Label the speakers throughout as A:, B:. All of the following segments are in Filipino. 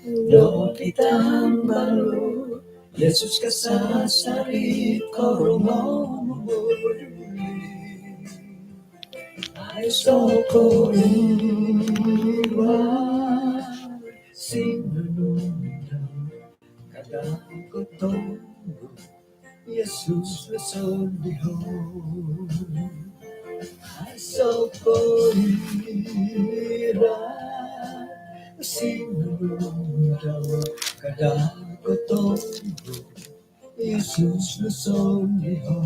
A: Noong kitang balo, Yesus kasasarit ko rumamuli. Ay soko iwan, sinunod kadang ko tondo, Yesus nasoliho. Ay soko iwan, sinunod kadang ko tondo, Yesus nasoliho.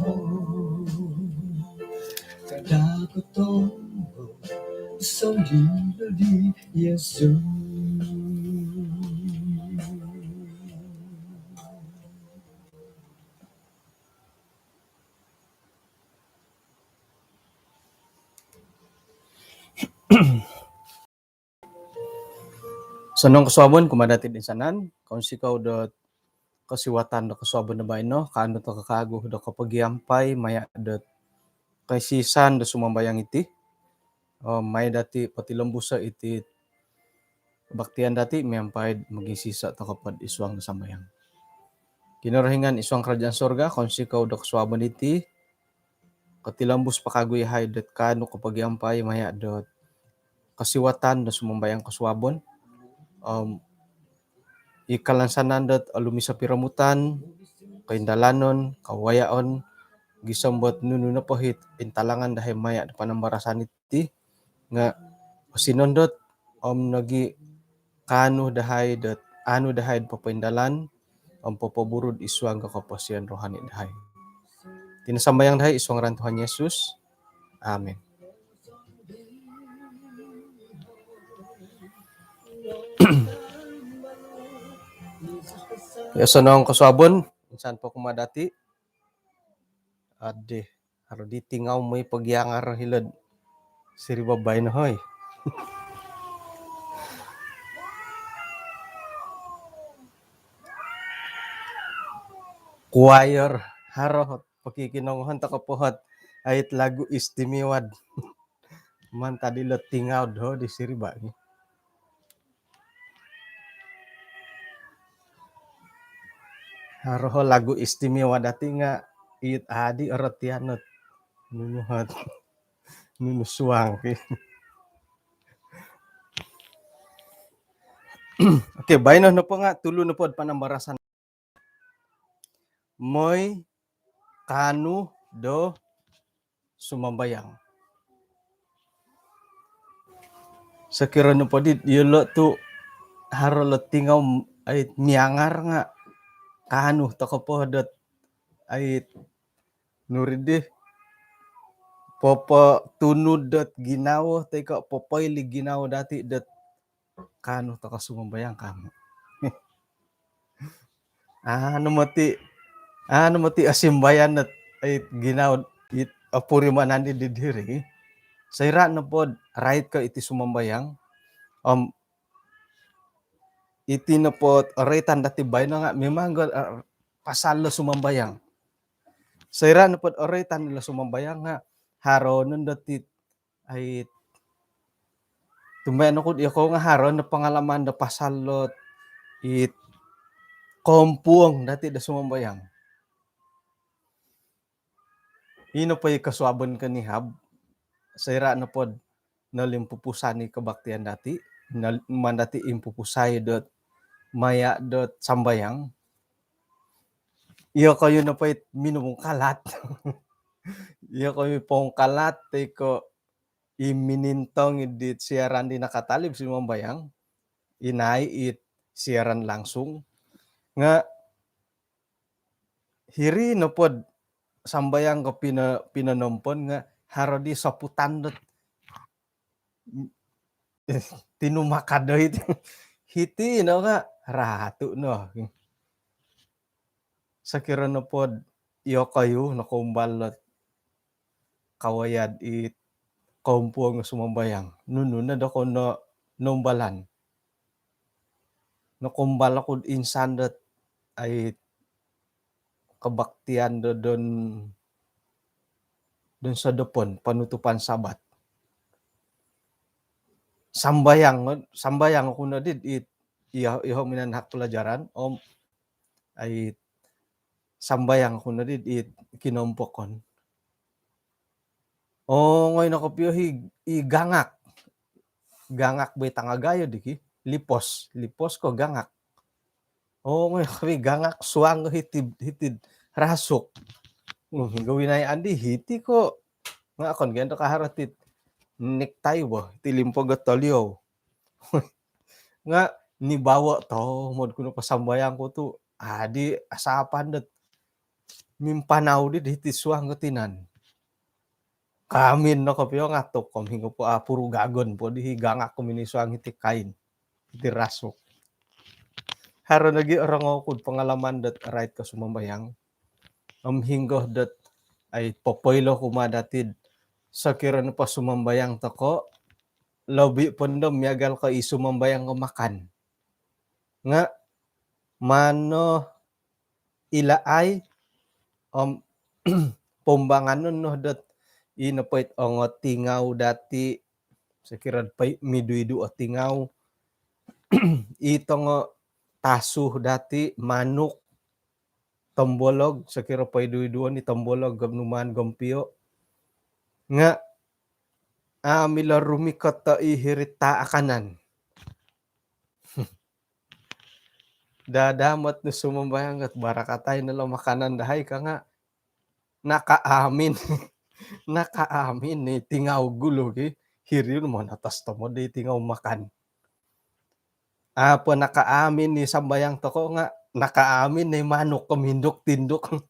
A: Kadang ko tondo, solido di Yesus. Sanong kasuabon kumadati din sanan, kung sikaw dot kasiwatan do kasuabon na bayno, kaano to kakago do kapagiampay, maya dot kaisisan do sumambayang iti, may dati patilambusa iti baktian dati, miyampay magisisa to kapad iswang na sambayang. Kinarahingan iswang kerajaan sorga, kung sikaw do kasuabon iti, katilambus pakaguyahay dot kaano kapagiampay, maya dot kasiwatan do sumambayang kasuabon, ikalansanan dot alumi sa piramutan, kaindalanon, kawayaon, gisambot nuno na pahit, intalangan dahil maya panambarasan iti, nga sinondot, nagi kano dahay dot, ano dahay papaindalan, papaburod iswang kakapasyan rohani dahay. Tinasambayang dahay iswang ran Tuhan Yesus. Amen. Yaso nang kasabon, insan po kumadati, ade, haro di tingaw may pagyangar hilad, siri babay na hoy. Choir, haro, pakikinongohan ta kapuhat, ayit lagu istimiwad. Man tadi lo tingaw do di siri ba ni. Haro lagu istimewa dati nga it adi oratianot nunuhat nunusuang. Okay, bayno na po nga tulo na po panambarasan. Moy kanu do sumambayang. Sa kira no po dit yulo tu haro lo tingaw ay niangar nga kanu to ko po dot ay nuride popo tunud dot ginaw teko popoy li ginaw dati dot kanu to ka sumambayang kamo. Ano mati asimbayan at ay ginaw it apuri manan di diri. Sayra na pod right ka iti sumambayang. Iti na pod oretan dati bay na nga mimanggal pasalo sumambayang. Sayra na pod oretan nila sumambayang nga haro nun dati ay tumbay ko ako nga haro na pangalaman da pasalot it kompuong dati da sumambayang. Ino pa kaswabon ka ni Hab, sayra na pod nalimpupusan ni kabaktian dati, man dati impupusay dot maya dot sambayang. Iyo kayo na pa minumong kalat. Iyo kayo pong kalat, teko iminintong idit siaran di nakatalib si mambayang, inay it siaran langsung, nga hiri no pod sambayang ko pinanompon nga haro di saputan dot tinumakado iti hiti no nga rato no. Sa kira no pod iyo kayo nakumbalot kawayad it kompo nga sumambayang. Nuno na dako no nombalan. Nakumbala ko insan dot ay kabaktian do don sa dopon panutupan sabat. Sambayang ko na did it iho minanhak pelajaran om ay sambayang ko na it kinompokon. Ngoy nakapyo gangak, gangak bay tangagayo di ki, lipos ko gangak. Ngoy kami gangak suang hitid rasok. Gawin ay andi hiti ko nga kon gento kaharatit necktie bo tilimpog at tolyo. Nga nibawa to mod kuno pasambayang ko to adi asapan dat mimpanaw di hiti suang tinan. Kamin no kapyo nga to kom hingo po puro gagon po di gangak ko minisuang iti kain iti rasok. Haro nagi orang kud pengalaman dat right ka sumambayang. Hinggo dat ay popoylo kumadatid sa kiran pa sumambayang tako lobi pondom miagal ka isumambayang makan. Nga mano ilaay pombanganon no dat inapait ongot tingaw dati sekirad pay miduidu o tingaw itong tasuh dati manuk tombolog sekira pay duiduan ni tombolog gamnuman gompio nga mila rumikot ta ihirita akanan. Dadamot no sumambayang at barakatay na lang makanan dahay ka nga nakaamin nakaamin ni tingaw gulo ki hirin mo natas to mo di tingaw makan. Po nakaamin ni sambayang to ko nga nakaamin ni manok ko mindok-tindok.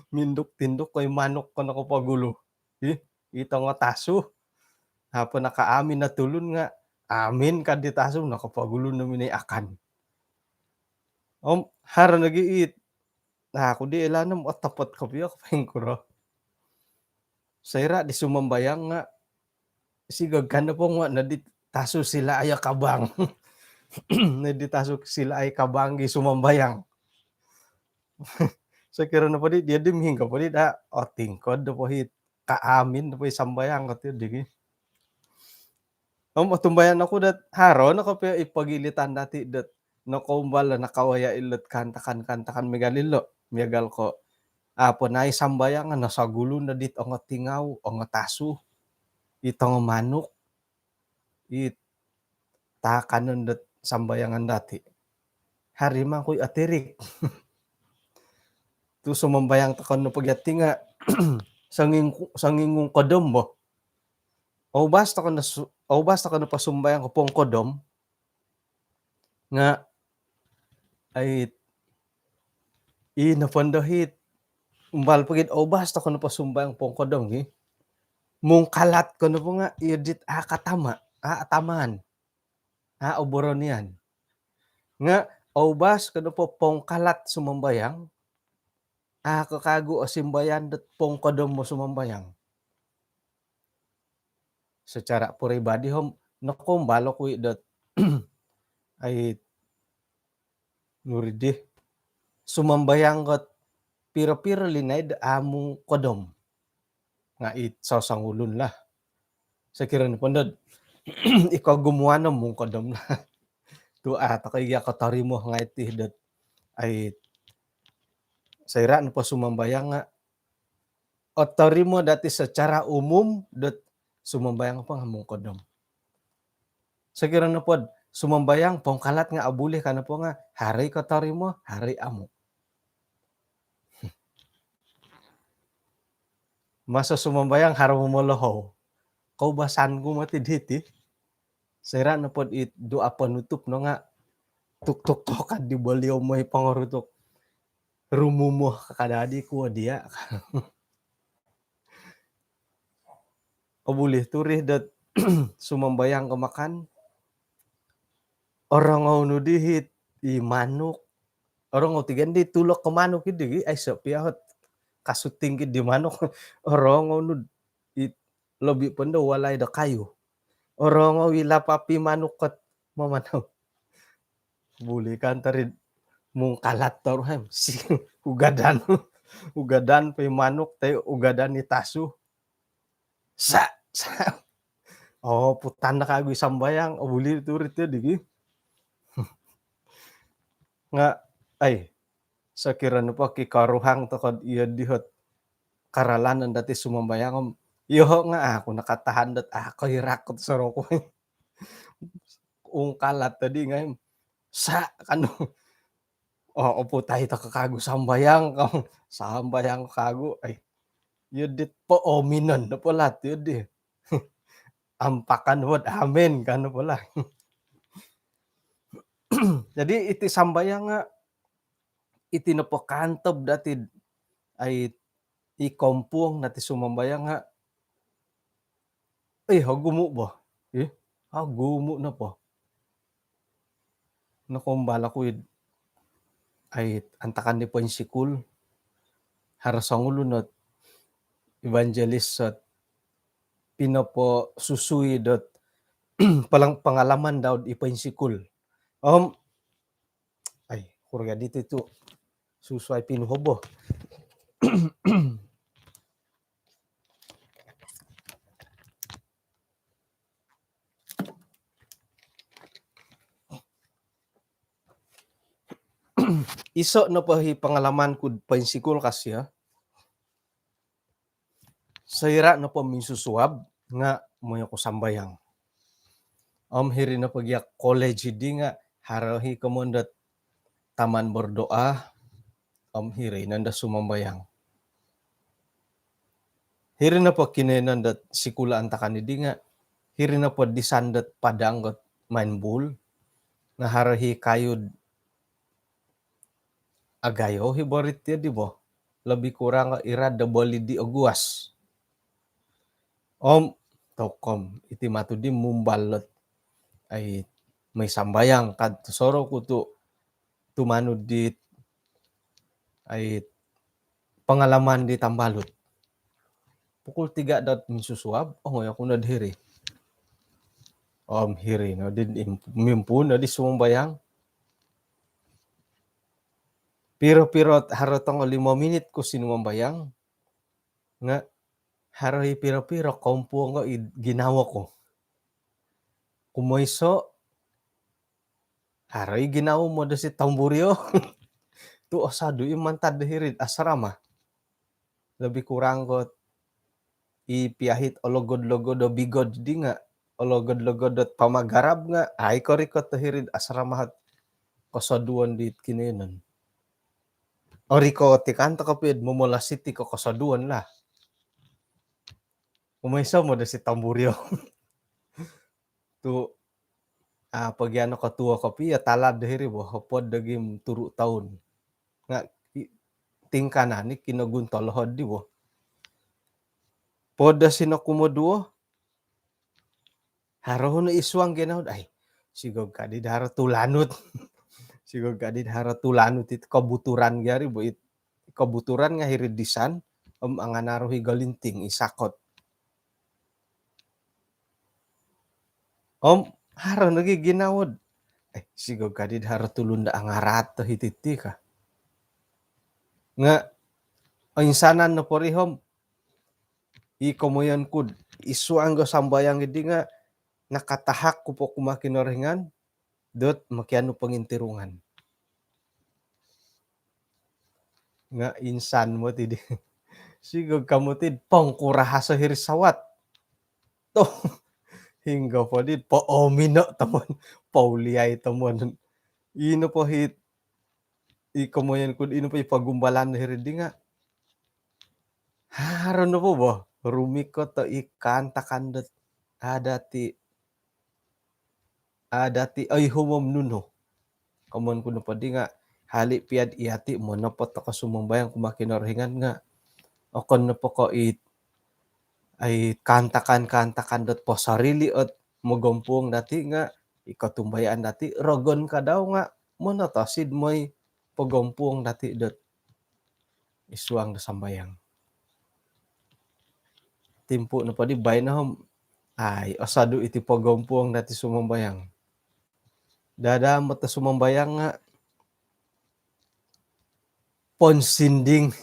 A: Mindok-tindok ko'y manok ko nakapagulo. Ito nga taso. Po nakaamin na tulon nga amin kad di taso nakapagulo namin ay akan. Haro nagiit. Ako di ilanam at tapat kapyo kapayang kuro. Sayra di sumambayang nga sigag ka na po nga na di taso sila ay kabang. Na di taso sila ay kabang gi sumambayang. Sa kira na po di dia dimhing ka po di tingkod na po hit kaamin na po sambayang katyo di. Matumbayan ako dat haro na kapyo ipagilitan dati dat nakumbala nakawaya ilot kantakan megalilo miagal ko. Po na sambayang nga nasagulo na dit ang tingaw ang taso itong manok takanon dat sambayangan dati. Harima ko'y atirik. Tu sumambayang takon no pagyati nga sangingong kodom mo. Basta ko na pasumbayang ko pong kodom nga ay inapandohit umbal pagid basta ko na pasumbayang pong kodom mung kalat ko na po nga idit katama ataman oboron yan nga bas ko na po pong kalat sumambayang kakago o simbayan dat pong kodom mo sumambayang. Secara pribadi nakumbalo ko dat ay nuridi sumambayang kat piro-piro linay among kodom nga sasangulon lah. Sa kiran pondod ikaw gumawa ng mong kodom na. Tu takaya katari mo nga iti dat ay sayra na pa sumambayang nga otari mo dati secara umum dat sumambayang pa nga mong kodom. Sa kiran na pod sumambayang pongkalat nga abuli ka na po nga hari katari mo hari amo. Masa sumambayang haro mo loho. Kaubasan ko matidhiti. Sayra na pod doa panutup no nga tuk-tuk-tokan di baliw mo pangorutok. Rumumo kakadadi ko dia. Abuli turih dat sumambayang kamakan. Orang no dihit manuk. Orang tigan di tulok ke manuk idi ay sapiyahot kasuting di manuk. Orang no lobi pendo walay da kayo. Orang wila papi manuk kat mamanaw. Buli kan tarid mung kalat torhem si ugadan pay manuk tayo ugadan ni taso. Putan na kagoy sambayang buli turit di nga ay sakirana po kikaruhang to kad iya dihot karalanan dati sumambayangom iyoho nga ako nakatahan dat ako hirakot sa roko ungkalat tadi ngayem sa kano oo po tayo kakago sambayang kam sambayang kago ay yun po ominon na pala yun ampakan wad amen kano pala. Jadi iti sambayang nga iti napakantob dati ay ikampung nati sumambayang nga ay hagumo ba? Hagumo na pa nakumbala ko ay antakan ni pansikul harasangulunot evangelist at pinapasusuyod at palang pangalaman daw ipansikul. Um, ay kurga dito ito susuay pinuhobo. Iso na pa pangalaman ko pansikul kasya. Sayra na pa minsusuab nga moyo ko sambayang. Hiri na pagyak college di nga harahi kamondat taman berdoa hiri nanda sumambayang. Hiri na pa kinenan dat sikula antakan di nga hiri na pa disandat padanggot main bul nga harahi kayod agayo hiborit ya di bo lebih kurang ira dabali di oguas. Tokom iti matudi mumbalot ay may sambayang kad soro kutu tumanud di ay pangalaman di tambalot. Pukul 3 dat minsusuab ngoy ako nadhiri. Hiri no din mimpun na di sumambayang. Piro-piro harotong 5 minit ko sinumambayang nga haroy piro-piro kompo nga ginawa ko. Kumoyso haroy ginawa mo da si tamburyo. Tu osado imantad hirid asrama. Lebih kurang ko ipiyahit ologod-logod o bigod di nga ologod-logod at pamagarab nga ay korikot hirid asrama kosaduan di kinenon. Oriko tikanta kapid mumula city ko kosaduan lah. Umaysa mo da si tamburyo. Tu pagyano ka tuwa kapi talad dahiri bo hapod dagim turu taon. Nga tingkanan ni kinaguntol hod di bo. Poda sino kumoduo haro na iswang ginahod ay sigog kadid haro tulanut. Sigog kadid haro tulanut it kabuturan gyari bo it kabuturan nga hiridisan ang narohi galinting isakot. Haro nagi ginawod. Ay sigog kadid haro tulunda ang arat to hititi ka. Nga insanan na porihom ikomoyan kud isuang go sambayang idi nga nakatahak ko po kumakinoringan dot makiano pangintirungan. Nga insan mo tidi. Sigog kamutid pangkuraha sa hirisawat. To hingga po dit paomino tamon pauliyay tamon. Ino po hit ikomoyan kud ino po ipagumbalan na hiridi nga. Haro na po ba? Rumikot to ikantakandat adati ay humom nuno. Kamon kuno pa di nga hali piad iati mo na po to kasumambayang kumakinorhingan nga. Okon na po ko ay kantakan dot po sarili at magompong dati nga ikatumbayaan dati rogon ka daw nga mo na to sid mo'y pagompong dati dot isuang na sambayang. Timpo na pa di bay na hom ay osado iti pagompong dati sumambayang. Dada mo ta sumambayang nga ponsinding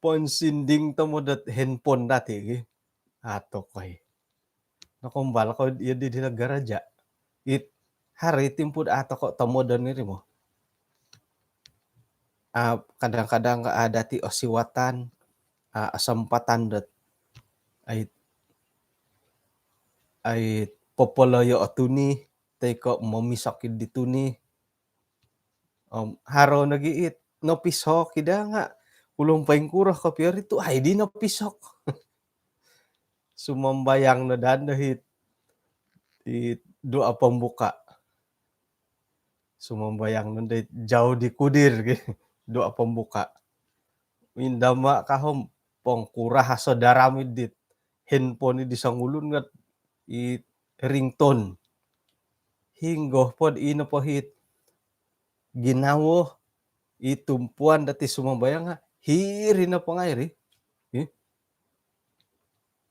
A: ponsinding to mo dat handphone dati ato koy. Nakumbala ko iya di naggaradya. It hari timpud ato ko tamodan ni mo. kadang-kadang ada ti osiwatan, asempatan det ait ait popoloyo otuni teko momisokid dituni, haro nagiit nopisok ida nga ulong paingkurah kapiari tu ay di napisok. Sumambayang na dahit doa pembuka. Sumambayang na dahit jauh di kudir doa pembuka. Indama kahom pongkurah saudara midit handphone di sangulun ngat ringtone. Hinggoh pod ino pohit ginawo itumpuan dati sumambayang nga hiri na pangairi.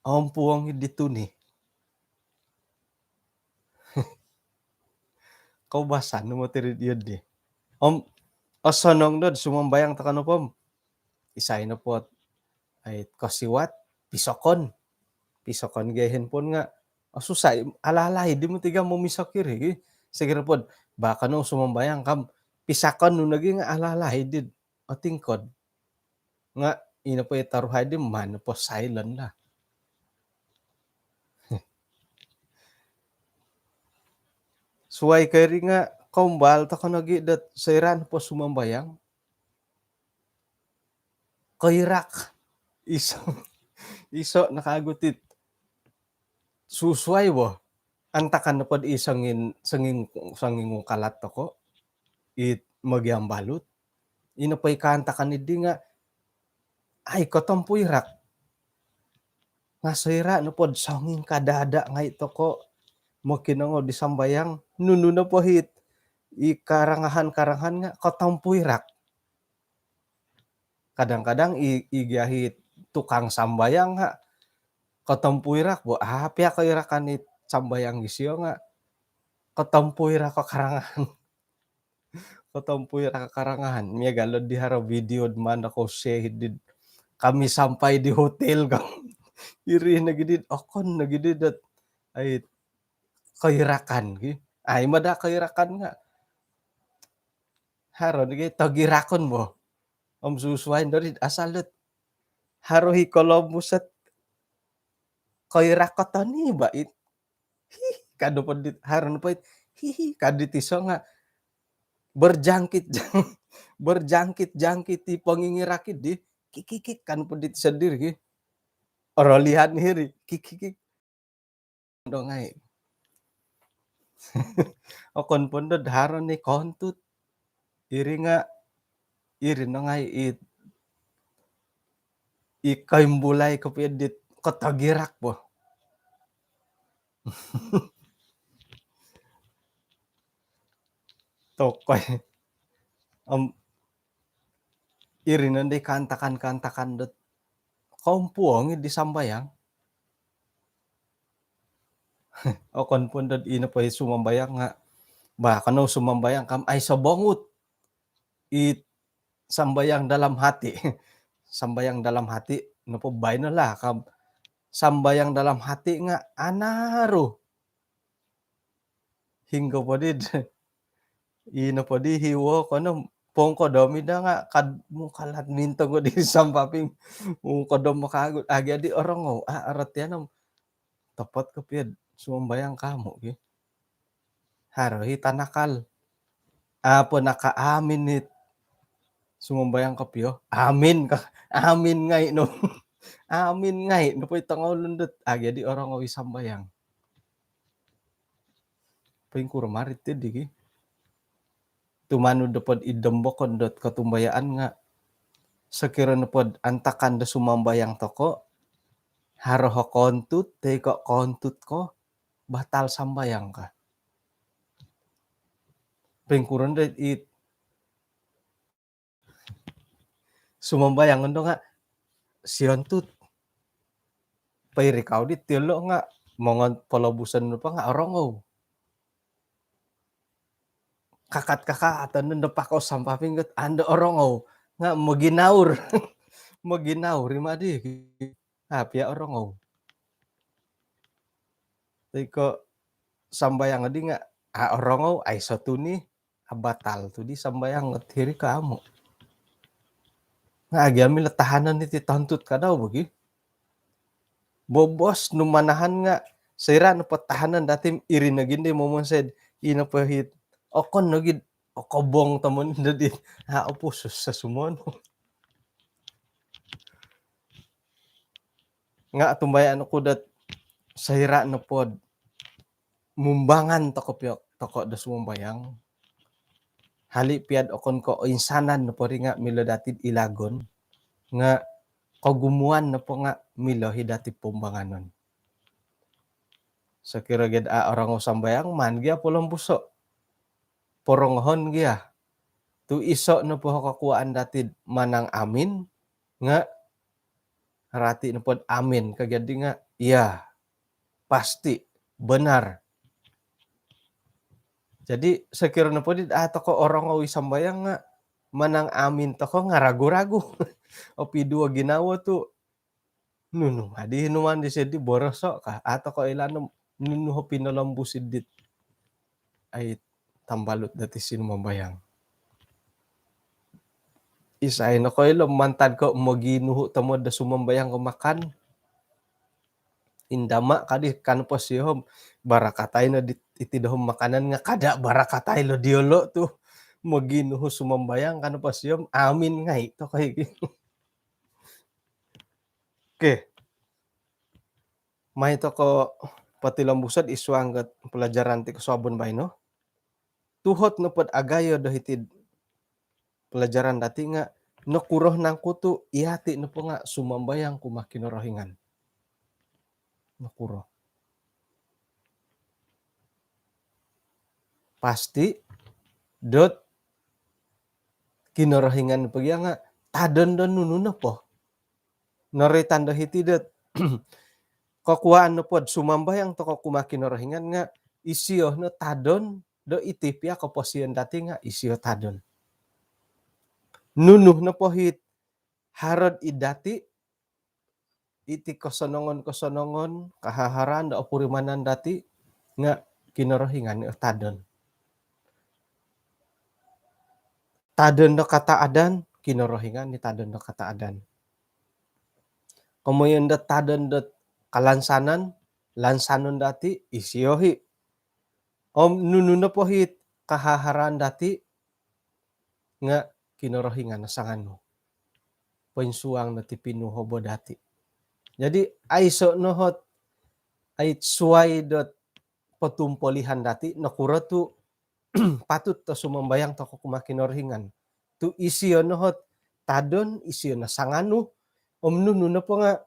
A: Ampuang dituni. Kaubasan no materi yun di. Osonong dod sumambayang takanopom. Isay na po ay kasiwat pisokon. Pisokon gaya handphone nga. Susay alalay di mo tiga mo misakir Sige pod baka no sumambayang kam pisakon no naging alalay did o tingkod. Nga ina po itaruhay di man po silent na. Suway kari nga kaumbal ta kanagi dat sairan po sumambayang. Kairak. Iso nakagutit. Susway bo. Antakan na pod sanging kalat ako. Magyang balut. Ino pa ikantakan idi nga ay katampuirak. Nga saira no pod sanging kadada nga ito ko. Makinango di sambayang nuno na po hit. Karangahan nga katampuirak. Kadang-kadang igahit tukang sambayang nga katampuirak bo pia kairakan it sambayang gisyo nga katampuirak kakarangahan. Katampuirak kakarangahan. Miya galod di haro video man ako shahid kami sampai di hotel kang iri nagidid akon nagidid at ay kairakan ay mada kairakan nga haro nagi tagirakon mo suswain dari asalut haro Columbus at kairakotani bait kado pandit haron pa kadit iso nga berjangkit ti pangingirakid di kikikik kan pandit sadir orolihan hiri kikikik dongay okon pondod haron ni kontut iri no ngay ikahimbulay kapedit katagirak po. Tokoy. Iri nanday kantakan dot kaumpuang di sambayang. Okon pondod ino pa sumambayang nga baka no sumambayang kam ay sabongut sambayang dalam hati. Sambayang dalam hati no po bay na la kam sambayang dalam hati nga anaro hingga po did ino po di hiwo ko no pongko domi da nga mukalat mintong ko di sampaping mungko dom makagut agi di orang arat yan tepat kepiad sumambayang kamu haro hitanakal apa nakaamin it sumambayang kapyo amin ngay no amin ngay no po itangolundot agi di orang sambayang paing kurmarit di tumanu dapod idembokon dot katumbayaan nga sakira pod antakan da sumambayang toko haro kontut teko kontut ko batal sambayang ka pengkuran dat sumambayang ndo nga siontut pairikaw dit tilo nga mongon palabusan no pa nga orongo kakatan no napakaw sampaping ando orongo nga maginaur rimadi pia orongo teko sambayang di nga orongo ay satuni batal tu di sambayang hiri kamu nga agyami tahanan iti tantut kadaw bagi. Bobos no manahan nga sira no patahanan datim iri na gindi momonsed ina pahit okon no gid okobong tamon dadi opo sa sumon. Nga tumbayan ko dat sira na pod mumbangan toko toko da sumbayang. Hali piad okon ko insanan no pori nga milo datid ilagon nga kagumuan na po nga milo hidati pumbanganon. Sa kiragid orang o sambayang man gya pulang buso. Poronghon gya. Tu iso no po kakuaan datid manang amin nga rati na pod amin kagadi nga iya pasti benar. Jadi sekira na po dit ato ko orang o sambayang nga manang amin to ko nga ragu-ragu. O pidua ginawa tu nuno adi hinuman di sedi boroso ka ato ko ilanam nuno pinalambusid dit ay tambalot dati sinumambayang. Isay na ko ilo mantad ko maginuho tamo da sumambayang ko makan. Indama kadi kan po sihom barakatay na iti dahom makanan nga kada barakatay lo diolo tu maginuho sumambayang kan po sihom amin nga ito kay. Okay. May to ko patilambusad iswanggat pelajaran ti kasabon bay no. Tuhot no pod agayo dahitid pelajaran dati nga nakuroh nang kutu ihati no po nga sumambayang kumakinorohingan. Nakuroh. Pasti dot kinorohingan pagya nga tadon don nuno na po. Noritan dahiti dot kakuaan no pod sumambayang to kumakinorohingan nga isiyo no tadon do itipia kaposiyon dati nga isiyo tadon. Nunuh na po hit harod idati iti kosonongon kahaharan da opurimanan dati nga kinorohingan ni tadon. Tadon do kataadan kinorohingan ni tadon do kataadan. Kemudian da tadon do kalansanan lansanon dati isiyohi. Nuno na po hit kahaharan dati nga kinorohingan na sangano. Pensuang na ti pinuhobo dati. Jadi aiso nohot ay suway dot patumpolihan dati nakura tu patut to sumambayang to kumakinorohingan. Tu isiyo nohot tadon isiyo na sangano nuno na po nga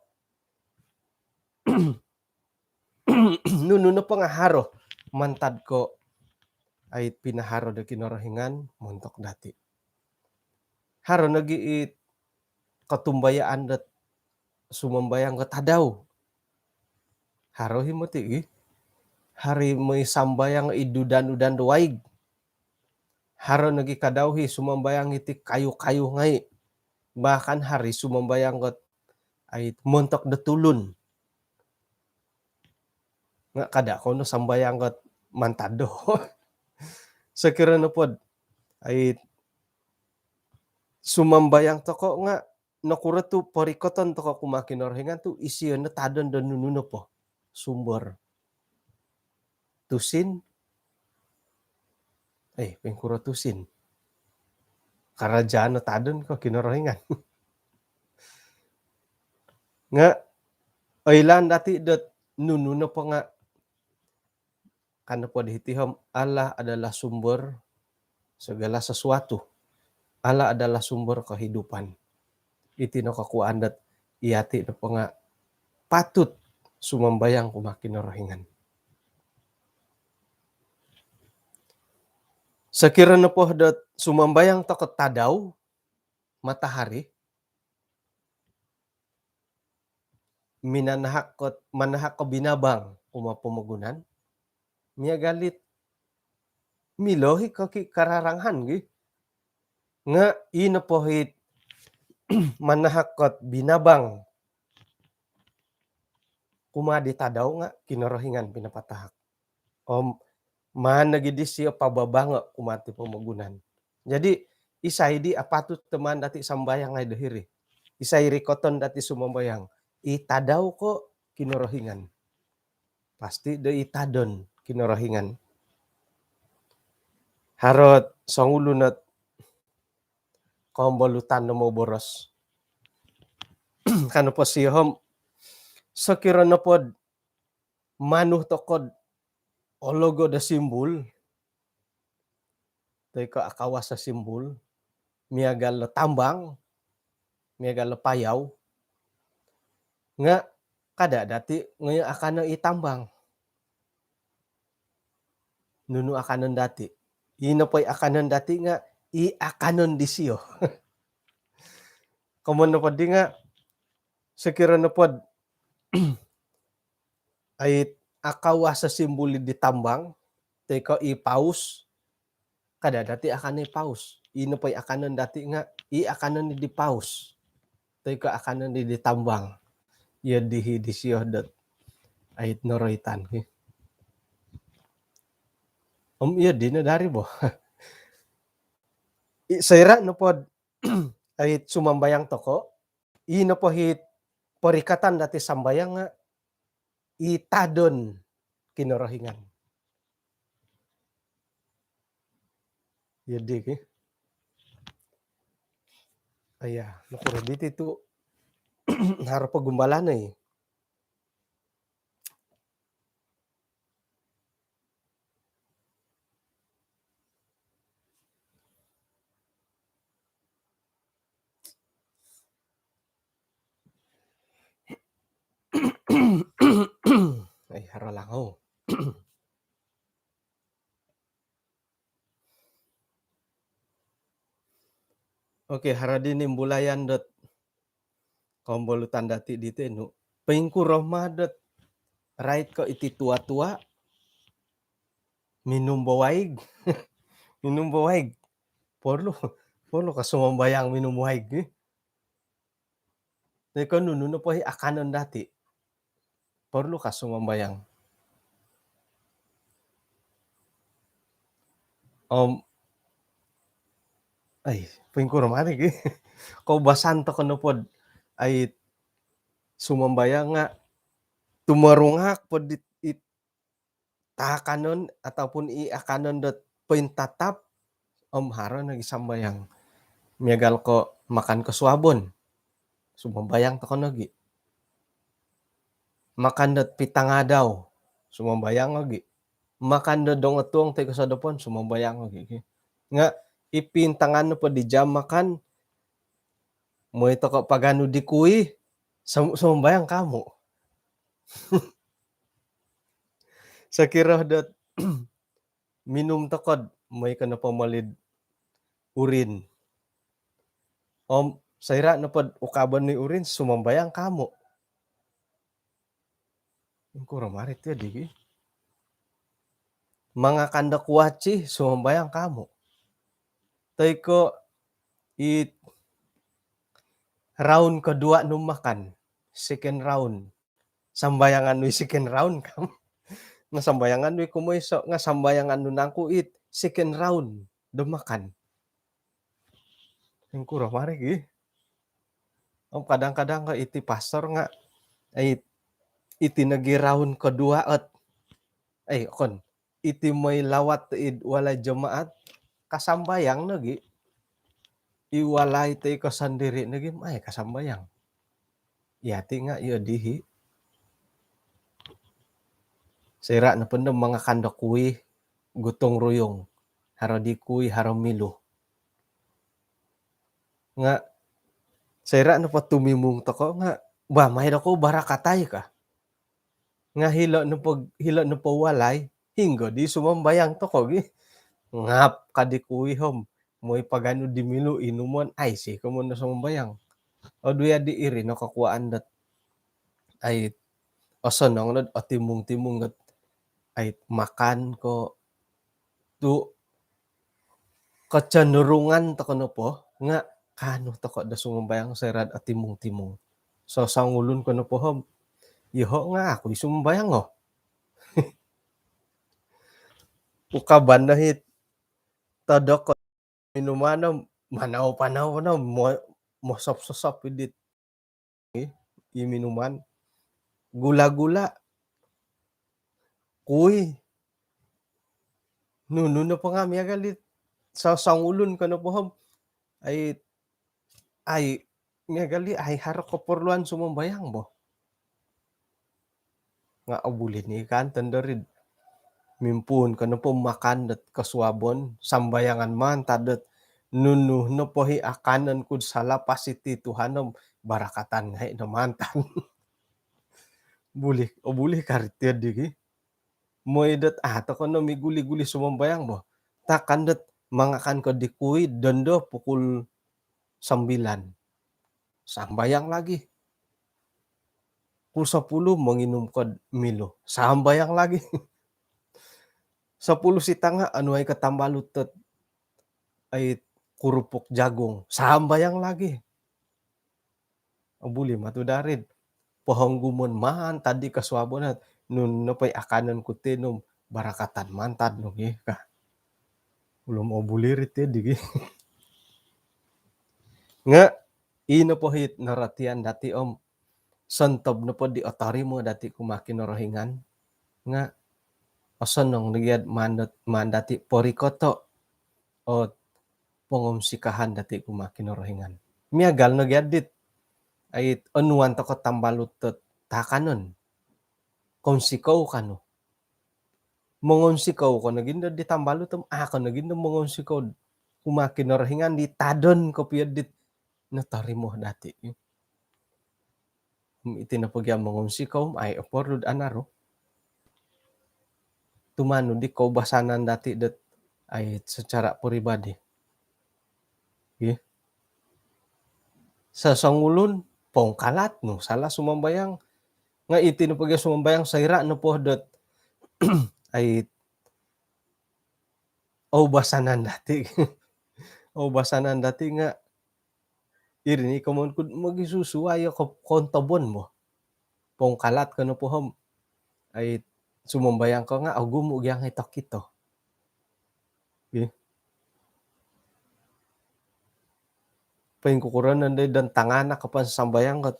A: nuno na po nga haro mantad ko ay pinaharo da kinorohingan montok dati. Haro nagiit katumbayaan dat sumambayang katadaw. Haro himoti hari may sambayang idudan-udan duwaig. Haro nagi kadawhi sumambayang iti kayu-kayu ngay. Bahkan hari sumambayang kat ay montok datulun. Nga kada ko no sambayang kat mantado. Sekira na pod ay sumambayang to ko nga nakura tu parikoton to ko kumakinorohingan tu isiyo na tadon do nuno po sumber. Tusin pengkura tusin. Karajaan na tadon ko kinorohingan. Nga ilan dati dot nuno na po nga kana po dihitihom Allah adalah sumber segala sesuatu. Allah adalah sumber kehidupan. Iti no kakuan dat iati na po nga patut sumambayang kumakinorohingan. Sekira na po dat sumambayang to katadaw matahari manahak ko binabang kumapumugunan niya galit milohi ko kararanghan gi nga ino po hit manahak ko binabang kumadi tadaw nga kinorohingan pinapatahak. Managidis siya pababanga kumati pumugunan. Jadi isay di apatut teman dati sambayang ngay dahiri. isay rikoton dati sumambayang, itadaw ko kinorohingan. Pasti do itadon kinorohingan. Harot sangulunat kombolutan no mo boros. Kano po sihom, sakira na pod manuh tokod ologo da simbol, toy ko akawas sa simbol, miagal na tambang, miagal na payaw, nga kada dati ngayon akan itambang. Nuno akanon dati. Ino po'y akanon dati nga i-akanon di siyo. Komo na pod di nga sakira na pod ay akawas sa simbol di tambang, toy ko i-pause, kada dati akan i-pause. Ino po'y akanon dati nga i-akanon di pause. Toy ko akanon di tambang. Iya dihi di siyo dot ay noroitan. Iya di na dari bo. Sayra no pod ay sumambayang toko, ino po hit porikatan dati sambayang nga itadon kinorohingan. Yadi ki. Aya, nakuro dito ito harap pagumbalan eh. Ay, haro lang ho. Oke, hara din imbulayan dot kombolutan dati dito no. Pengku Roma dot right ko iti tua-tua minum bawaig. Minum bawaig. Porlo ka sumambayang minum bawaig eh. Teko nuno po akanon dati. Porlo ka sumambayang. Ay, pengku Roma eh. Kau basanto ko no pod ay sumambayang nga tumarungak pod it takanon ataupun i-akanon dot pentatap haro nagisambayang. Miagal ko makan ko suabon. Sumambayang to kono gi. Makan dot pitangadaw. Sumambayang gi. Makan dot dong atuang tay sa dopon sumambayang gi. Nga ipintangan no po di jam makan mo ito ko pagano di kuy sumambayang kamo. Sa kiro dot minum tokod may kana pamalid urin. Sayra na pod ukaban ni urin sumambayang kamo. Kuro marit ya di. Mga kanda kuwachi sumambayang kamo. Tay ko round kedua nung makan. Second round. Sambayangan nung second round kam. Nga sambayangan nung kumoyso. Nga sambayangan nung nangkuit. Second round. Dumakan. Yung kuro marik eh. Kadang-kadang ka iti pastor nga ay iti nagi-round kedua at ay kon iti may lawat id wala jamaat kasambayang nagi iwalay tay ko sandiri nagi ay kasambayang. Yati nga iyo dihi. Sira na po mga kanda kuy gutong ruyong. Haro di kuy haro milo. Nga sira na po tumimong to ko nga ba may ko barakatay ka. Nga hilo no po walay hinggo di sumambayang to ko gi. Ngap kadikuy hom. Mo'y pagano di milo inumon ay si kamo na sumambayang. O duya di iri no kakuaan dat ay osonong nad o timong-timong gat ay makan ko tu kacenderungan to kono po nga kano to ko da sumambayang serad at timong-timong. So sangulon ko no po hom. Iho nga ako sumambayang oh. Ukaban na hit tadok ko minumano manaw-panaw no mo sop-sop idit minuman, gula-gula, kuy, nuno na pa nga miya galit sa sangulon kana poham ay nga gali ay harok kaporluan sumambayang bo. Nga abulin ni kan tandarid mimpun kana po makan dat kaswabon sambayangan man tadet nuno no pohi akanan kud sala pasiti Tuhanom barakatan ngai naman tan bulih o bulih karited digi moedet ato kono mi guli-guli sumambayang bo takandet mangakan ko di kuy dendo pukul 9 sambayang lagi pukul 10 menginum kod Milo sambayang lagi 10 sitanga anu ay katambalutet ay kurupok jagung sambayang lagi abuli matudarid pohonggumon man tadi kaswabonat nun napay akanan ko tinom barakatan mantad no gi ka ulum obulirit ti digi nga ino pohit naratian dati om santob na po di otari mo dati kumakin rohingan nga asanong nagyad mandati porikoto o pongomsikahan dati kumakin rohingan miagal nagyad dit ay anuan to ko tambalutot takanon konsikaw kano mongonsikaw ko nagindo di tambalutom ako nagindo mongonsikaw kumakin rohingan di tadon ko piyad dit natari mo dati itinapagyan mongonsikaw ay oporud anaro tumano di ko basanan dati dat ay secara pribadi. Okay. Sa sangulon pongkalat no sala sumambayang nga itinapagyan sumambayang sayra no po dat ay basanan dati. Basanan dati nga irini kamon kud magisusuway ko kontabon mo. Pongkalat kano po ham ay sumambayang ko nga agum ugyang itok ito. Okay. Paing kukuranan day dan tangana kapan sambayang kat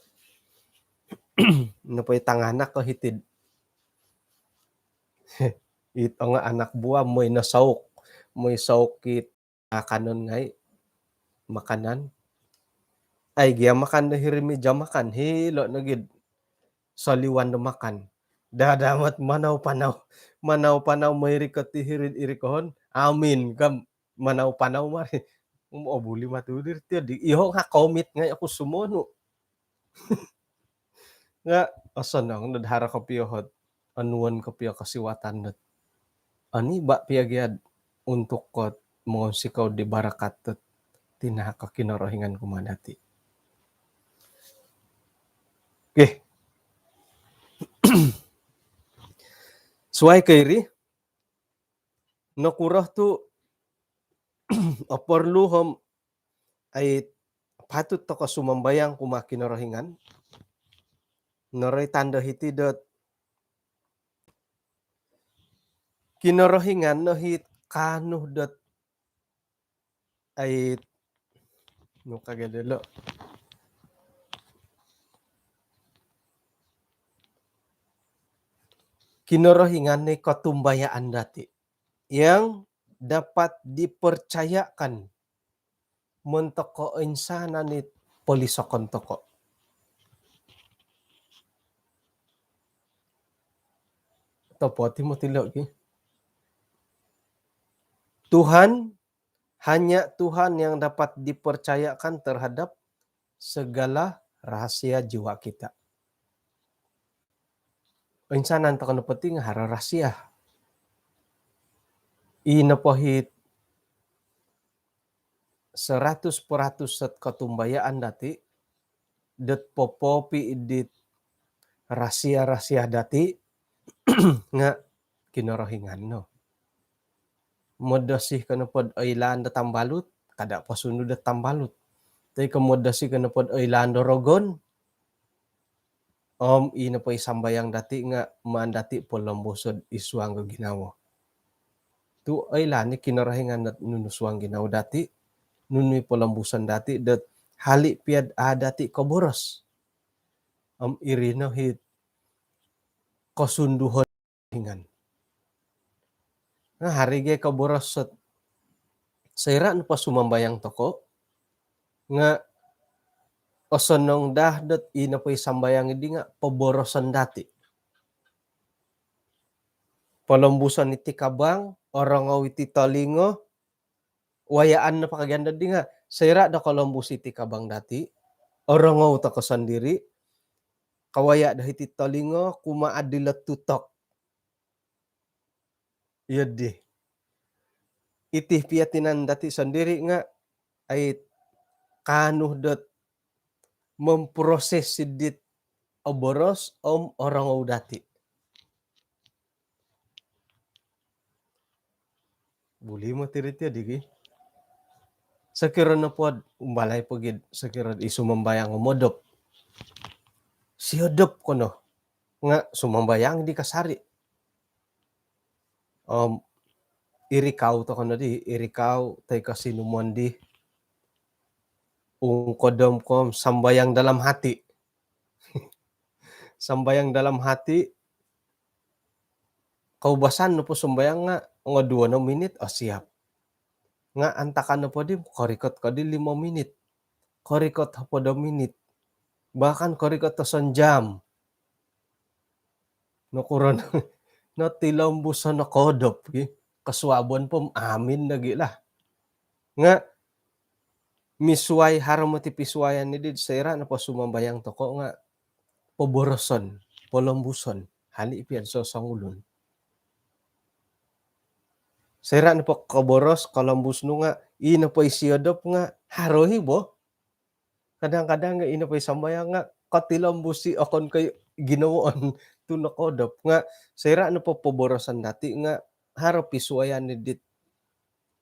A: napay tangana ko hitid ito nga anak buah moy nasaok moy saokit kanon ngay makanan ay giya makan na hirimi jam makan hilo nagid saliwan na makan dadamat manaw panaw mayri kati hirid irikohon amin kam manaw panaw mari umobuli matudir ti di iho nga komit nga ako sumono nga asanang nadhara ka piyohot anuan ka piyo kasiwatan net ani ba piyagyad untuk kot mo sikaw di barakat tet tinaka kinorohingan kumanati. Okay. Suai kairi nakurah tu aporluhom ay patut to ka sumambayang kumakinorohingan noray tanda hitidot kinorohingan no hit kanuh dot ay no kagadalo kinorohingan ni katumbayaan dati yang dapat dipercayakan mentoko insana ni polisokon toko. Topoti mo tilok Tuhan hanya Tuhan yang dapat dipercayakan terhadap segala rahasia jiwa kita. Insanan to kano penting hara rahasia. Inapohit 100% set katumbayaan dati det popopi idit rahasia-rahasia dati nga kinorohingan no. Modasih kana pod ailan da tambalut kada pasunod da tambalut. Tay kamodasih kana pod ailan rogon ina pa sambayang dati nga mandati polambosod isuang ginawa. Tu ailan ni kinorohingan at nunusuang ginawa dati nunuy polambusan dati dat hali piad dati koboros. iri no hit kosunduhon hingan. Nga hari ge kaborosot saira nu pa sumambayang toko nga osonong dahdot ina poy sambayang idi nga paborosan dati. Palombusan iti kabang orongaw iti tolingo wayaan na pakaganda di nga saira da kolombus iti kabang dati orongaw ta ko sandiri kawaya da iti tolingo kumaad di tutok. Yadi. Iti piatinan dati sandiri nga ay kanuh dot memproses sidit oboros orongaw dati. Buli mo tirit ya digi. Sakira na po umbalay pagid sakira isumambayang umodop. Siodop ko no nga sumambayang di kasari. Irikaw to kono di irikaw tay kasinumuan di kodom kom sambayang dalam hati. Sambayang dalam hati kaubasan no po sumbayang nga 2 minit siap. Nga antakan na po di korikot ka di 5 minit. Korikot po 2 minit. Bahkan korikot to jam. No kuron no tilambus na kodop kaswabon po amin na gila. Nga misway haram mo ti piswayan ni did saira na po sumambayang toko nga poboroson, polombuson, hali ipian so sangulon. Saira na po kaboros, kolombus no nga, ina po isiyodop nga, harohi bo. Kadang-kadang nga ina po isambayang nga, katilombus si akon kayo ginawoon tunakodop nga, saira na po poborosan dati nga, haro piswayan ni dit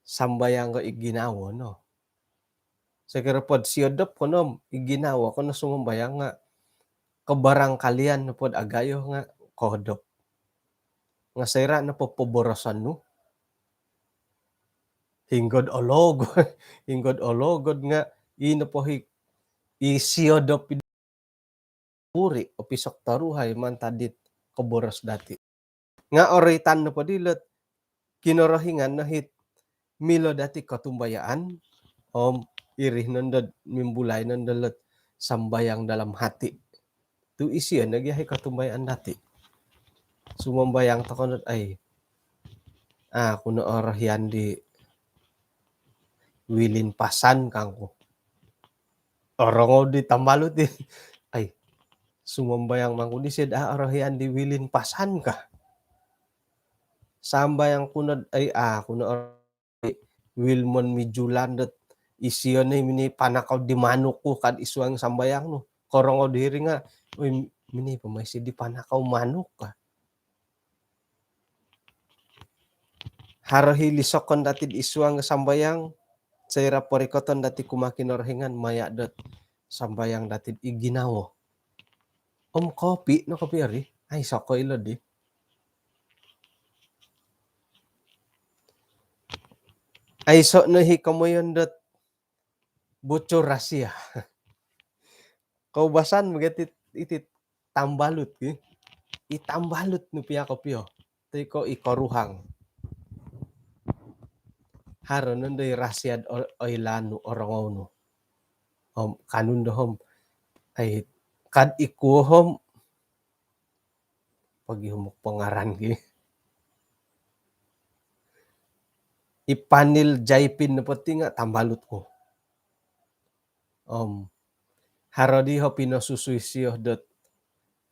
A: sambayang nga iginawo no. Sakira pod siyodop ko no, iginawa ko na sumambayang nga, kabarangkalian na pod agayo nga kodop. Nga saira na po poborosan no. Hinggod ologod nga ino po isiyodop puri o pisok taruhay man tadit kaboros dati. Nga oritan na po dilot kinorohingan na hit milo dati katumbayaan irih nandad mimbulay nandalot sambayang dalam hati. Tu isiyan nagyahay katumbayaan dati. Sumambayang takonot ay kuno orahyan di wilin pasan kangko. Orongo di tambalot di. Ay, sumambayang mangkudisid orahyan di wilin pasan ka. Sambayang kunod ay kuno Wilmon mijulandot isiyon na mini panakaw di manok ko kad isuang sambayang no. Korongo diri nga mini pamaysi di panakaw manok ka. Harohi lisokon dati isuang sambayang saira porikoton dati kumakinorhingan maya dot sambayang dati iginawo. Kopi no kopi ari ay soko ilo di. Ay so no hikamoyon dot bocor rahasia. Kaubasan magati iti tambalut itambalut no piya kopyo. Tiko ikoruhang. Haro nundoy rahasia oilano orongaw no. Kanun dohom ay kad ikuhom pagihumok pangaran ipanil jaipin na pati nga tambalut ko. Harodi ho pinosusuisiyo dot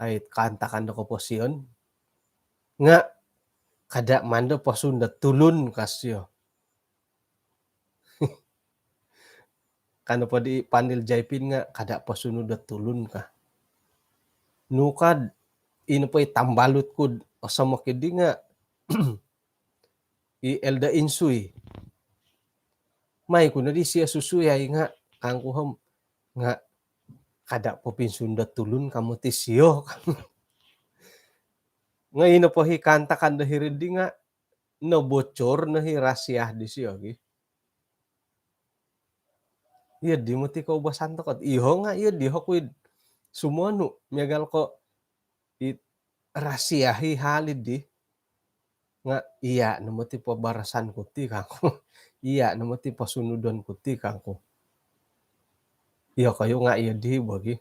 A: ay kantakan ko po siyon. Nga kada mando pasunda tulun kasyo. Kano po di panil jaipin nga kada pasunod at tulun ka. Nukad ino po tambalut ko sa makidi nga elda insuy. May kuno di siya susuyay nga kangkuhom nga kada po pinsunda tulun kamo ti siyo. Nga ino po kanta kanda hiridi nga no bocor na rahasia di siyo. Iya di mo ti kaubasan to kat iho nga iya di ho kuid Sumonu miagal ko it rasiyahi halid di nga iya no ti pabarasan ko ti kako. Iya no ti pasunudon ko ti kako. Iya kayo nga iya di bagi.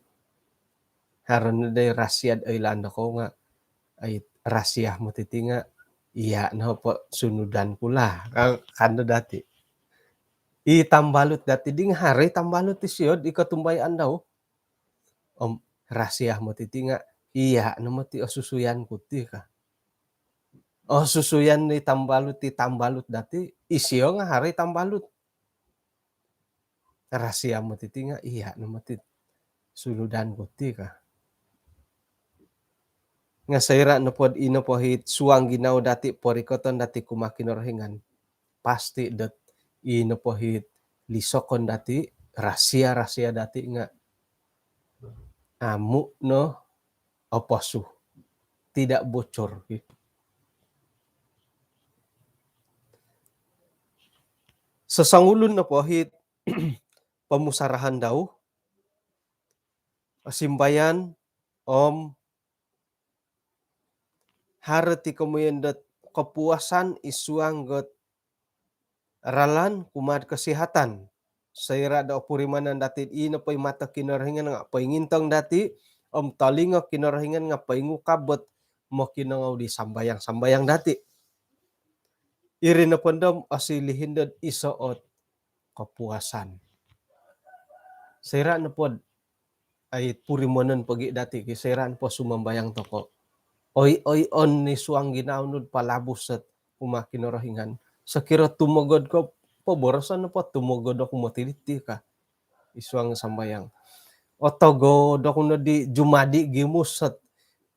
A: Haron na day rasyad ay landa ko nga ay rasiyah mo ti nga iya no po sunudan ko lah. Kanda dati. Itambalot dati ding hari tambalot ti siyod ikatumbayan daw. Rasiyah mo ti nga iya no mo ti susuyan ko ti ka. Susuyan ni tambalot ti tambalot dati isiyo nga hari tambalot. Rasiyah mo ti nga iya no mo ti sunudan ko ti ka. Nga sayra no pod ino po hit suang ginaw dati porikoton dati kumakinorhingan. Pasti dat ino po hit lisokon dati rasia dati nga amu no oposu tidak bocor. Sasangulun na po hit pamusarahan daw simbayan harati kamuyendat kepuasan isuanggot ralan kumad kesehatan. Sayra da purimanan dati ino pa'y mata kinarhingan nga paingintang dati talinga kinarhingan nga paingu kabot mo kinangaw di sambayang dati. Iri na pandam asilihindad isoot kepuasan. Sayra na pod ay purimanan pagi dati kisayran po sumambayang toko. Oy on ni suang ginaunod palabos at umakinarahingan. Sakira tumagod ko, paborosan na po, tumagod ako matiliti ka. Isuang sambayang. O togo, ako na di jumadi gimus at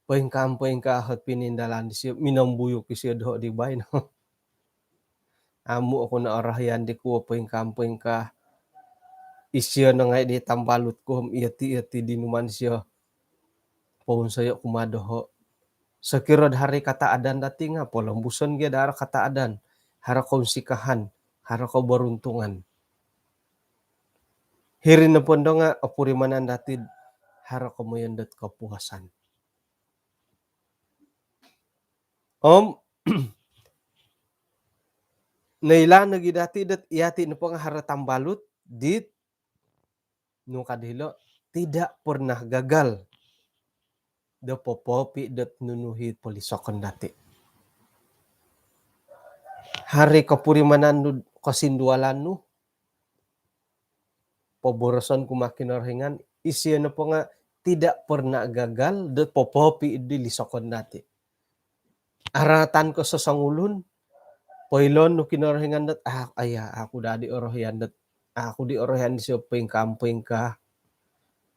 A: paing ka at pinindalan di siya, minambuyok siya do di bay, no? Amo ako na arahayan di ko, paing ka, isya na nga di tambalot ko, iyati di naman siya, paun sayo kumadoho. Sakirod hari kataadan dati nga, polambusan gya dara kataadan, hara konsikahan, hara kabaruntungan. Hirin na pondo nga, apurimanan dati, hara kamayandat kapuasan. Naila nagi dati dat iyati na po nga hara tambalut, dit, nung kadilo, tidak pernah gagal. Da popopi dat nunuhit polisokon dati. Hari kapurimanan kasindualan nu, paborosan kumakinarhingan, isiya na po nga tidak pernah gagal dat popopi di lisokon dati. Aratan ko sa sangulun, poilon no kinarhingan dat, ako dadi orohyan dat, ako di orohyan siya ping ka,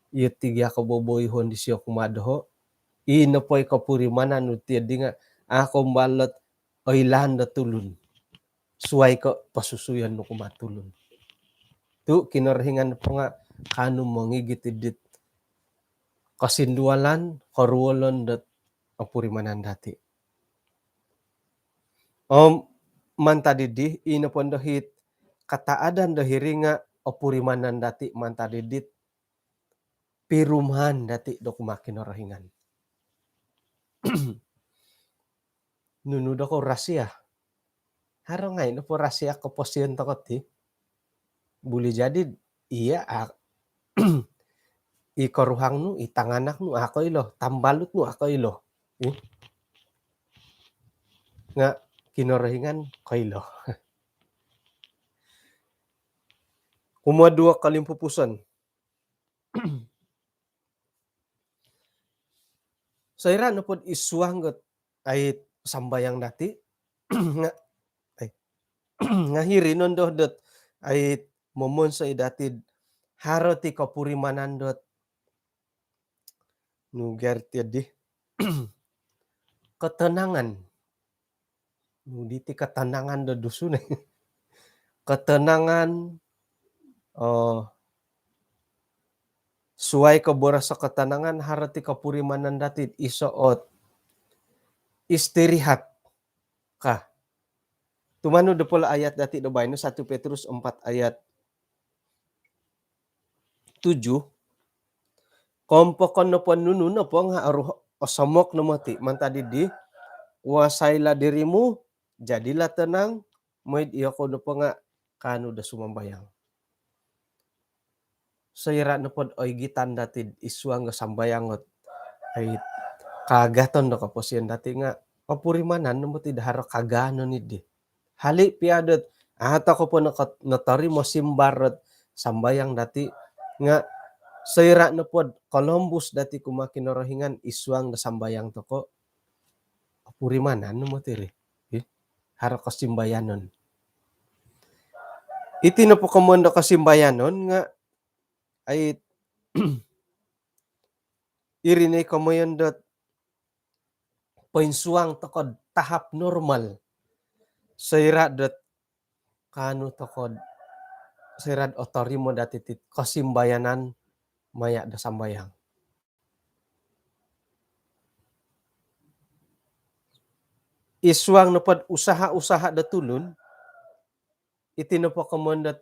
A: itigya ka boboyhon di siya kumadho, ino po'y kapurimanan no tiyadi nga, ako balot oilan da tulun. Suway ko pasusuyan no kumatulun. Tu kinarhingan po nga kanu mangigitidit kasindualan karuolon dat apurimanan dati. Mantadidi ino po hit kataadan dahiri nga apurimanan dati mantadidit pirumahan dati do kumakinarahingan. Nunudo ko rasya. Haro nga ino po rasya ko posiyon takot Buli jadi iya ikaruhang nu itanganak nu ako ilo tambalut nu ako ilo nga kinarahingan kailo. Kumuha 2 kalimpupusan. Sayra na pod isuanggot ay sambayang dati nga nga hirinon do dot ay momon sa idatid haro ti kapurimanan dot nuger ti ketenangan. Nuditi ketenangan do dusun. Ketenangan suway kabora sa ketenangan harati kapurimanan dati isoot istirihat ka. Tumano do pula ayat dati do bayno 1 Petrus 4 ayat 7. Kompokon no panunu no po nga aruh osomok no mati man tadi di kuasailah dirimu jadilah tenang moid iya ko no po nga kanu da sumambayang. Saira no pod oy gitan dati isuang nga sambayangot ay kagaton no kaposian dati nga papurimanan no mo ti daharo kagano ni di. Hali piadet ata ko po natari mo simbarot sambayang dati nga saira na pod Columbus dati kumakinorohingan iswang na sambayang toko purimanan no mo tiri haro kasimbayanon iti na po kamondo kasimbayanon nga ay irinay kamoyondot poinsuang tokod tahap normal saira dot kanu tokod saira otori mo dati tit kasimbayanan maya da sambayang. Iswang no pod usaha-usaha da tulun iti no po kamondat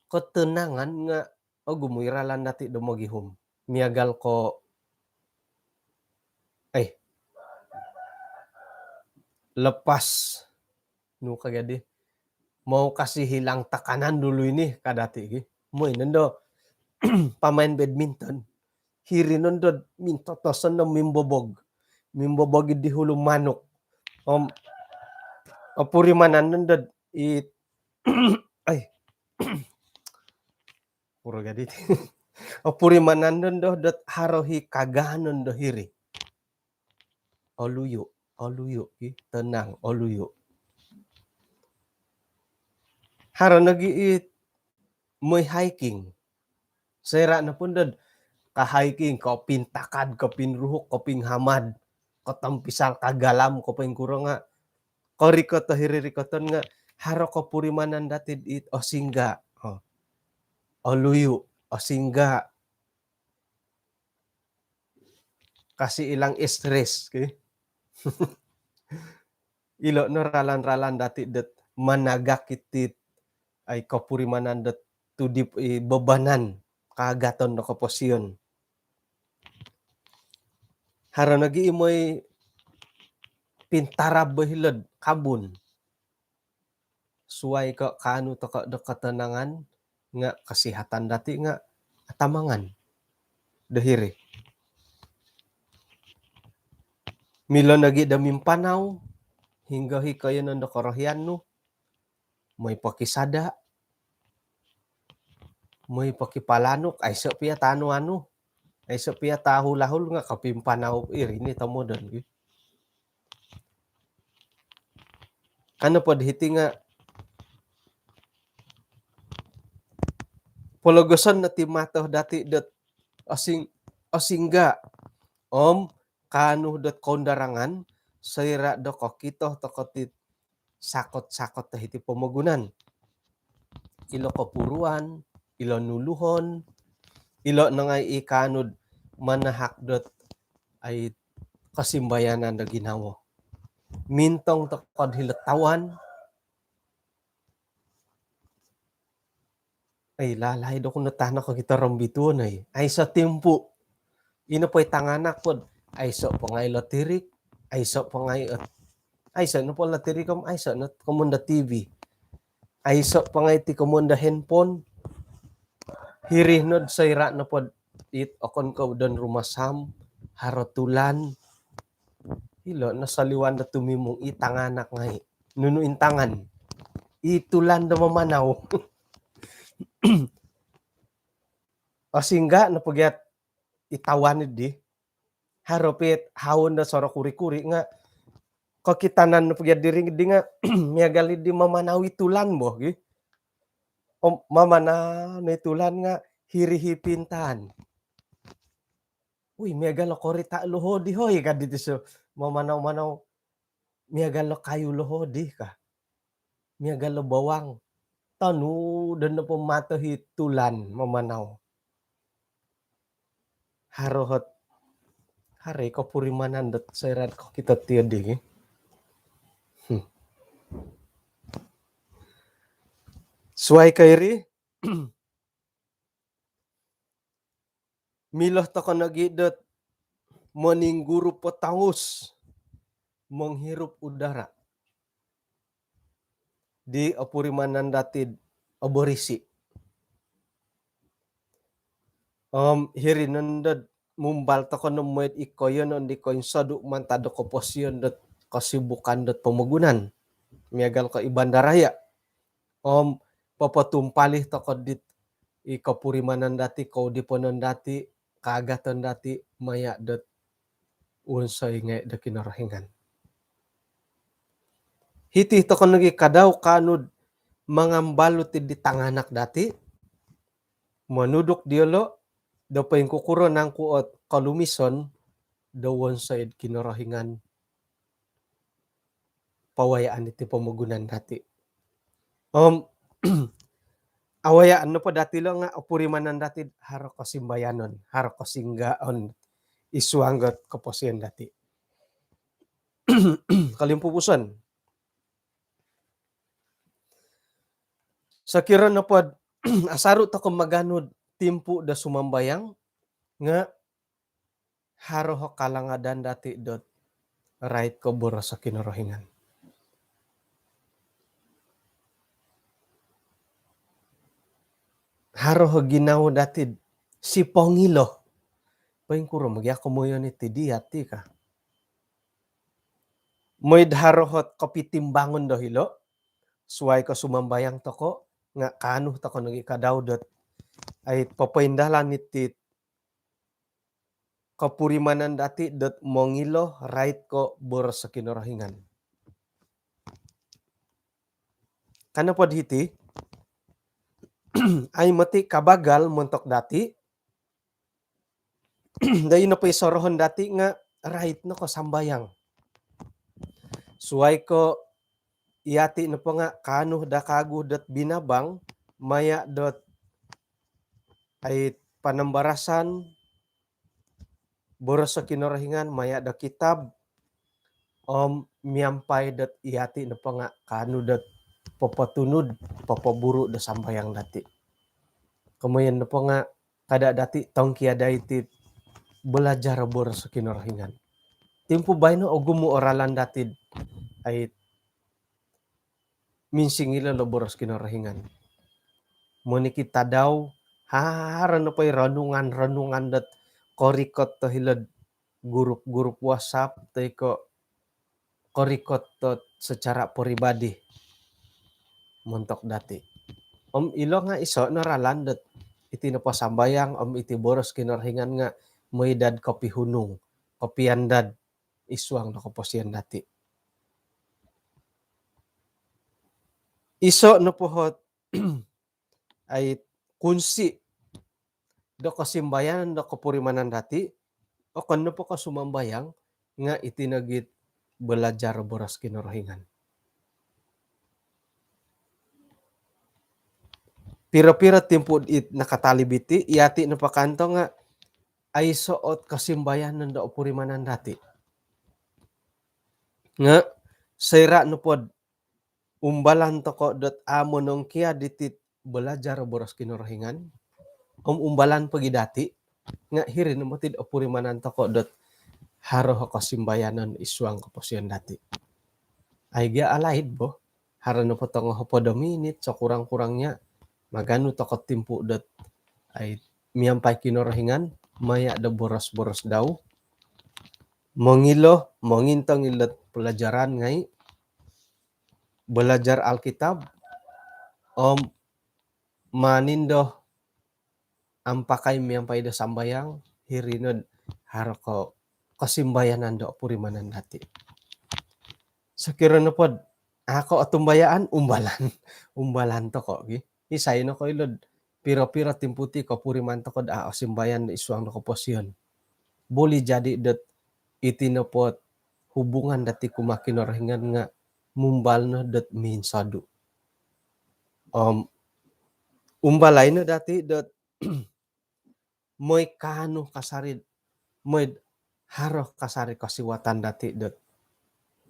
A: ketenangan nga gumuiralan dati dumagihom. Miagal ko ay lepas no kagadi mau kasih hilang tekanan dulu ini kadati gi. Mo nendo pamain badminton hiri nondo minto toson no mimbobog di hulu manok purimanan nondo it ay puro gadi purimanan nondo dot harohi kaganon do hiri oluyo ki tenang oluyo haro nagi it moy hiking sera na pundod ka hiking ko pintakad ko pinruhok ko pinghamad ko tampisal kagalam ko pingkuro nga koriko to hiririkoton nga haro ko purimanan datid it singga oluyo singga kasi ilang stress ki ilo no ralan dati det managakitit ay kapurimanan det tudip bebanan kagaton no kaposyon haro nagi imoy pintarab bahilod kabun suway ka kanu to ka ketenangan nga kasihatan dati nga atamangan dahiri milo nagi damimpanaw hingga hikayo no korohyan no may pakisada may pakipalanok ay so piya tano ano ay so piya tahulahul nga kapimpanaw irini tamo don ano pod hiti nga pologoson na timataw dati dot asingga kanu dot kondarangan saira do kokito tokotit sakot-sakot ta hiti pamagunan ilo kapuruan ilo nuluhon ilo nangay ikanud manahak dot ay kasimbayanan da ginawo mintong tokod hilatawan ay lalay do kung natana ko kita rambiton ay sa tempo ino po'y tanganak pod ay so pangay latirik ay so pangay ay so no po latirikom ay so no komunda TV ay so pangay ti komunda handphone hirinod sayra no pod it okon ko don rumasam harotulan ilo nasaliwan na tumimong itanganak ngay nunuin tangan itulan da mamanaw singga na pagyat itawanid di haropit hawon na soro kuri-kuri nga kakitanan na pagyat diring di nga miagalid di mamanaw itulan mo gi mamanaw na itulan nga hirihipintan uy miagalo korita lohodi hoy kadito so mamanaw-manaw miagalo kayo lohodi ka miagalo bawang tanu dan na pumato hitulan mamanaw harohot hare ko purimanan dot serat ko kita tiadi suai kairi Miloh toko nagidot meningguru petangus menghirup udara di opurimanan datid oborisi. Hirinended mumbal toko nemoit ikoyon on di koin soduk mantado koposion dot kesibukan dot pemegunan. Miagal ko ibandaraya. Papatumpalih toko dit ikopurimanan dati kau diponon dati kagatan dati maya dot unsay ngay da kinarahingan. Hiti toko nagi kadaw kanud mangambalot di tanganak dati manudok diolo do paing kukuro nang kuot kalumison dawon sa kinarahingan pawayaan iti pamugunan dati. Awayaan no po dati lo nga opurimanan dati haro kasimbayanon, haro kasinggaon isuanggot kaposian dati. Kalimpupusan. Sakira na po asaro to maganod timpu da sumambayang nga haro ho kalangadan dati dot right ko boros sa kinarahingan. Haro ho ginaw dati si Pongilo. Paing kuro magya kumoyon iti diati ka. Moy haro hot kapitimbangon do hilo. Suway ko sumambayang toko nga kanuh toko nagi kadaw dot ay papaindalan iti kapurimanan dati dot mongilo right ko boros sa kinarahingan. Kana pod hiti ay mati kabagal montok dati dayon na pay sorohon dati nga right no ko sambayang. Suway ko iati na pa nga kanuh da kagu dot binabang maya dot ay panambarasan boros sa kinarahingan maya da kitab miampay dot iati na pa nga kanu dot papatunod papaburo da sambayang dati. Kamayan na pa nga kada dati tong kiada iti belajar boros sa kinarahingan. Timpo bay no o gumu oralan dati ay minsingila lo boros kinarahingan. Muni kita daw haran na pa'y ranungan dat korikot to hilad gurup WhatsApp to ko korikot to secara pribadi montok dati. Ilo nga iso naralan dat iti napasambayang iti boros kinarahingan nga moydad kopi hunong kopiandad isuang nakaposian dati. Iso no pohot ay kunsi do kasimbayan do kapurimanan dati o kano po kasumambayang nga itinagit belajar boros kinarahingan. Pira-pira timpo it nakatalibiti iati no pakanto nga ay soot kasimbayan do opurimanan dati. Nga sira no pod umbalan to ko dot amo nung kia ditit belajar boros kinarahingan. Umbalan pagi dati nga hirin no matid opurimanan to ko dot haro ho kasimbayanan isuang kaposian dati. Ay ga alaid bo haro no potong ho podominit so kurang-kurangnya magano to ko timpu dot ay miampay kinarahingan maya da boros-boros daw. Mongilo mongintong ilat pelajaran ngay belajar Alkitab manindo ampakay miampay da sambayang hirinod haro ko kasimbayanan do purimanan dati. Sakira na pod ako atumbayaan umbalan to ko gi isay no ko ilod pira-pira timputi ko puriman to ko simbayan isuang no posyon. Boli jadi dot itinopot hubungan dati kumakinarahingan nga mumbal no dot minsadu. Umbalay no dati dot moy kano kasarid moy haro kasari kasiwatan dati dot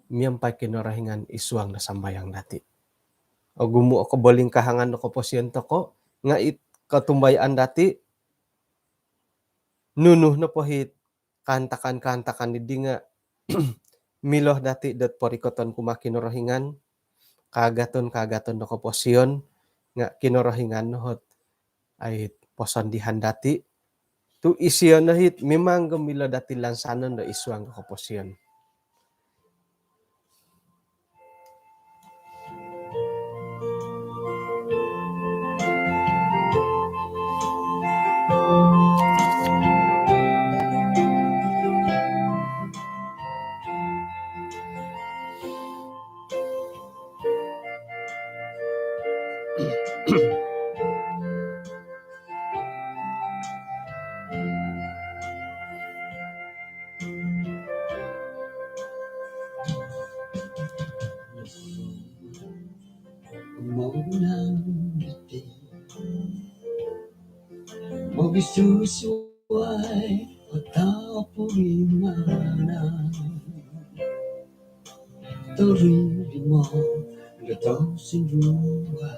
A: miampay kinarahingan isuang na sambayang dati. O gumu ako baling kahangan no kaposyon to ko nga it katumbayan dati nunuh na pahit kantakan-kantakan di nga miloh dati dat parikoton kuma kinorohingan kagaton-kagaton no kaposyon nga kinorohingan no hot ay posandihan dati tu isiyon na hit memang gemila dati lansanon da iswang no kaposyon.
B: Magsusuway pagkapurimanan Torili mo gatong sinduwa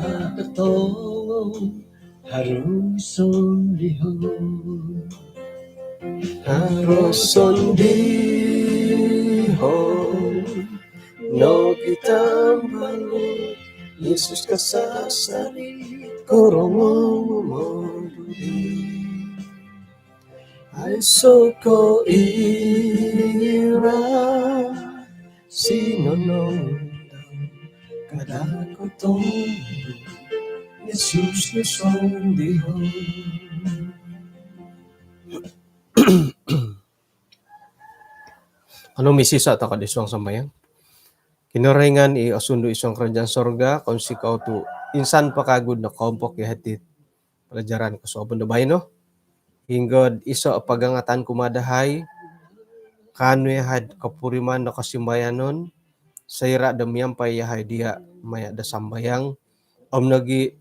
B: Kakatong haruson lihon
A: Haroson dihon no kitambalo Yesus kasasari koromomoduri ay soko ira sinonong kadakotong Yesus Yeson dihon. Ano misisa ta kadiswang sambayang? Kinorengan i asundo isang kerajaan sorga kung si kau tu insan pakagud na kompok yahatit pelajaran kasobon na bahay no. Hinggod iso pagangatan kumadahay kanu yahad kapuriman na kasimbayanon sayra damyam pa yahay dia maya da sambayang om nagi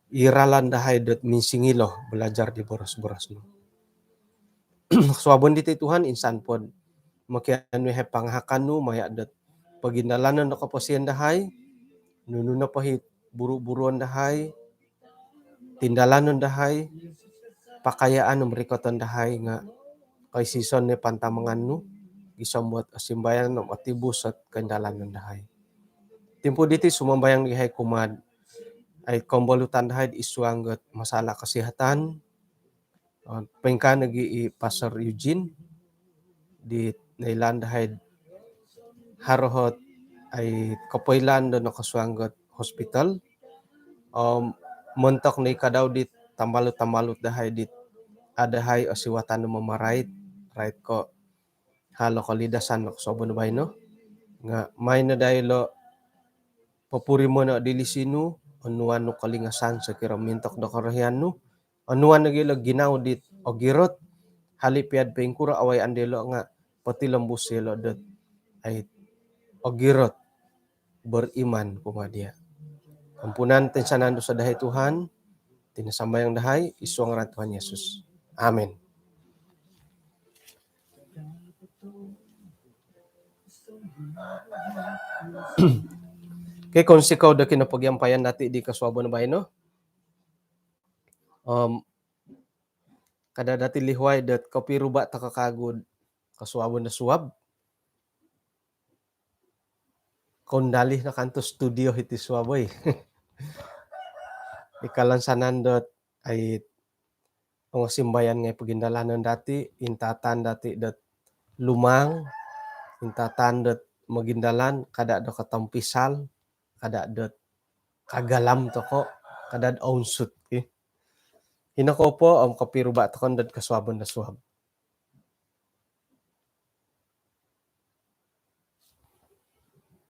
A: iralan dahay dot minsingilo belajar di boros-boros no. Suabon diti Tuhan insan pod makianu yahay panghakan no maya dot pagindalanan na kaposian dahay nuno na pahit buru-buruan dahay tindalanon dahay pakayaan ng merikotan dahay nga kay season ni pantamangan no isambuat asimbayan no matibus at kandalanon dahay timpo diti sumambayang dihay kumad ay kombolutan dahay isuanggot masalah kesehatan pengka nagi i Pastor Eugene di nailan dahay harohot ay kapoylan do no kasuanggot hospital montok ni kadaw dit tambalut dahay dit adahay asiwatan no mamarait right ko halo kalidasan no sobon bay no nga may na daylo papuri mo na dilisino anuan no kalingasan sa kira mintok do karahian no anuan nagilo ginaw dit o girot halipiad pengkura away andelo nga pati lambus silo dot ay o girot beriman kumadia ampunan tensanando sa dahay Tuhan tinasambayang dahay isuang ran Tuhan Yesus amen. Kay kung sikaw da kinapagyampayan dati di kaswabo na bahay no kada dati lihuay dat kapiruba ta kakagod kaswabo na suwab kondali na kanto studio hiti suwaboy ikalansanan dot ay ang simbayan ngay pagindalanan dati intatan dati dat lumang intatan dot magindalan kada do katampisal kada dot kagalam to ko kada onsut hinako po ang kapiruba to kon dot kaswabon na suwab